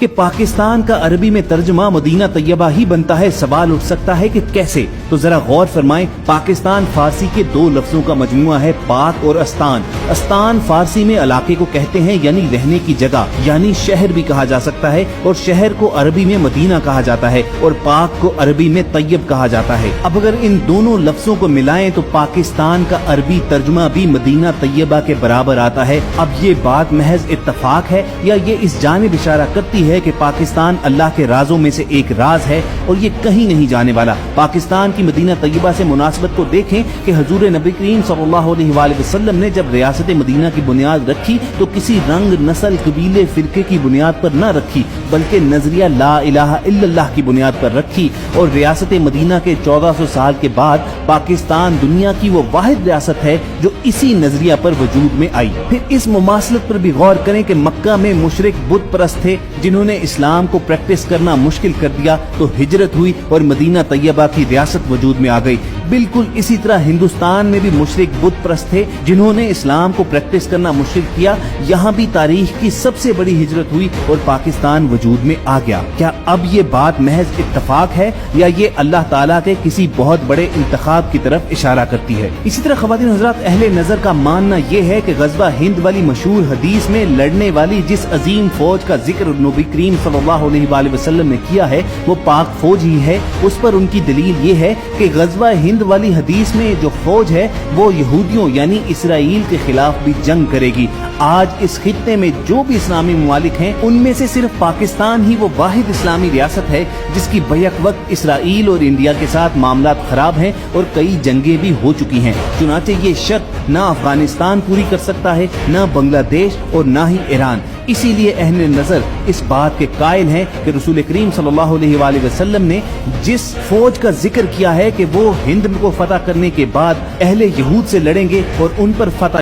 कि पाकिस्तान का अरबी में तर्जुमा मदीना तैयबा ही बनता है। सवाल उठ सकता है कि कैसे, तो जरा गौर फरमाएं। पाकिस्तान फारसी के दो लफ्जों का मजमुआ है, पाक और अस्तान। अस्तान फारसी में इलाके को कहते हैं, यानी रहने की जगह, यानी शहर भी कहा जा सकता है, और शहर को अरबी में मदीना कहा जाता है और पाक को अरबी में तैयब कहा जाता है। अब अगर इन दोनों लफ्जों को मिलाएं तो पाकिस्तान का अरबी तर्जुमा भी मदीना तैयबा के बराबर आता है। अब ये बात महज इत्तफाक है या ये इस जानिब इशारा करती है कि पाकिस्तान अल्लाह के राजों में से एक राज है और ये कहीं नहीं जाने वाला। पाकिस्तान की मदीना तैयबा से मुनासबत को देखें कि हुजूर नबी करीम सल्लल्लाहु अलैहि वसल्लम ने जब रियासत मदीना की बुनियाद रखी तो किसी रंग, नस्ल, कबीले, फिरके की बुनियाद पर न रखी, बल्कि नजरिया ला इलाहा इल्लल्लाह की बुनियाद पर रखी। और रियासत मदीना के 1400 साल के बाद पाकिस्तान दुनिया की वो वाहिद रियासत है जो इसी नजरिया पर वजूद में आई। फिर इस मुमासलत पर भी गौर करें कि मक्का में मुशरिक बुत परस्त थे जिन्होंने इस्लाम को प्रैक्टिस करना मुश्किल कर दिया, तो हिजरत हुई और मदीना तैयबा की रियासत वजूद में आ गई। बिल्कुल इसी तरह हिंदुस्तान में भी मुशरिक बुत परस्त थे जिन्होंने इस्लाम को प्रैक्टिस करना मुश्किल किया। यहाँ भी तारीख की सबसे बड़ी हिजरत हुई और पाकिस्तान वजूद में आ गया। क्या अब ये बात महज इत्तफाक है या ये अल्लाह ताला के किसी बहुत बड़े इंतखाब की तरफ इशारा करती है? इसी तरह ख्वातीन हज़रात, अहले नजर का मानना ये है कि गज़वा हिंद वाली मशहूर हदीस में लड़ने वाली जिस अजीम फौज का जिक्र नबी करीम सल्लल्लाहु अलैहि वसल्लम ने किया है वो पाक फौज ही है। उस पर उनकी दलील ये है कि गज़वा हिंद वाली हदीस में जो फौज है वो यहूदियों यानी इसराइल के खिलाफ भी जंग करेगी। आज इस खित्ते में जो भी इस्लामी मुमालिक हैं उनमें से सिर्फ पाकिस्तान ही वो वाहिद इस्लामी रियासत है जिसकी बैक वक्त इसराइल और इंडिया के साथ मामलात खराब हैं और कई जंगें भी हो चुकी हैं। चुनाचे ये शर्त न अफगानिस्तान पूरी कर सकता है, न बांग्लादेश और न ही ईरान। इसीलिए अहले नजर इस बात के कायल हैं कि रसूल करीम सल्लल्लाहु अलैहि वसल्लम ने जिस फौज का जिक्र किया है कि वो हिंद को फतह करने के बाद अहले यहूद से लड़ेंगे और उन पर फतह